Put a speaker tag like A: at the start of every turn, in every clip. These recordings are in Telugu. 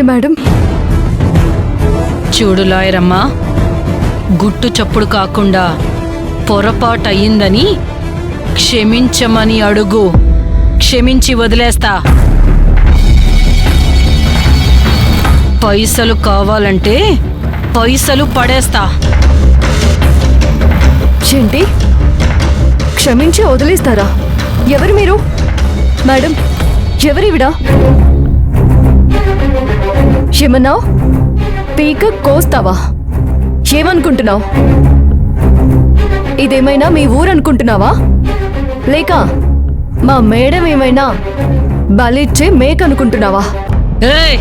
A: క్షమించండి మేడం.
B: చూడు లాయరమ్మా, గుట్టు చప్పుడు కాకుండా పొరపాటు అయ్యిందని క్షమించమని అడుగు, క్షమించి వదిలేస్తా. పైసలు కావాలంటే పైసలు పడేస్తా.
A: ఏంటి, క్షమించి వదిలేస్తారా? ఎవరు మీరు? మేడం, ఎవరివిడా? ఏమన్నావు? పీక కోస్తావా? ఏమనుకుంటున్నావు? ఇదేమైనా మీ ఊరనుకుంటున్నావా? లేక మా మేడం ఏమైనా బలిచ్చే మేక అనుకుంటున్నావా?
B: ఏయ్,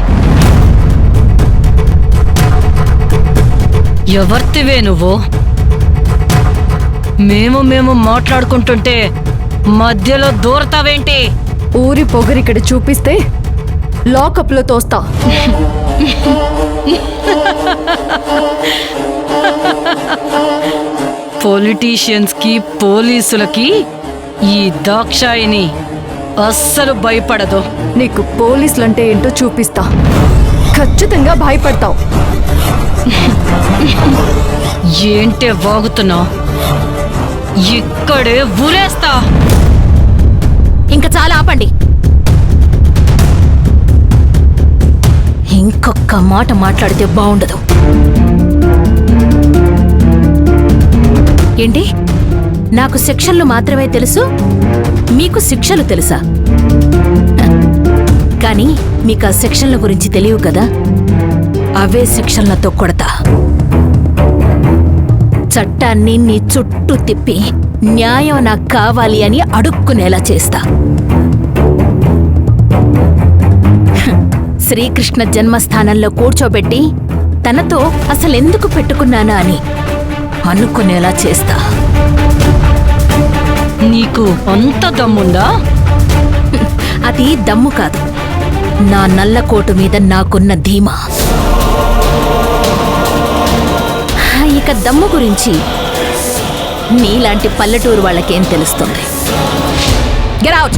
B: ఎవరితివే నువ్వు? మేము మాట్లాడుకుంటుంటే మధ్యలో దూరతావేంటి?
A: ఊరి పొగరిక్కడ చూపిస్తే లాకప్లో తోస్తా.
B: పొలిటీషియన్స్ కి, పోలీసులకి ఈ దాక్షాయిని అస్సలు భయపడదు.
A: నీకు పోలీసులంటే ఏంటో చూపిస్తా. ఖచ్చితంగా భయపడతావు.
B: ఏంటే వాగుతున్నావు? ఇక్కడే ఊరేస్తా.
C: ఇంకా చాలా ఆపండి. ఇంకొక్క మాట మాట్లాడితే బాగుండదు. ఏంటి, నాకు శిక్షలు మాత్రమే తెలుసు, మీకు శిక్షలు తెలుసా? కానీ మీకు ఆ శిక్షల గురించి తెలియవు కదా. అవే శిక్షలతో కొడతా. చట్టాన్ని నీ చుట్టూ తిప్పి న్యాయం నాకు కావాలి అని అడుక్కునేలా చేస్తా. శ్రీకృష్ణ జన్మస్థానంలో కూర్చోబెట్టి తనతో అసలెందుకు పెట్టుకున్నానా అని అనుకునేలా చేస్తా.
B: నీకు అంత దమ్ముందా?
C: అది దమ్ము కాదు, నా నల్లకోటు మీద నాకున్న ధీమా. ఇక దమ్ము గురించి నీలాంటి పల్లెటూరు వాళ్ళకేం తెలుస్తుంది? Get out.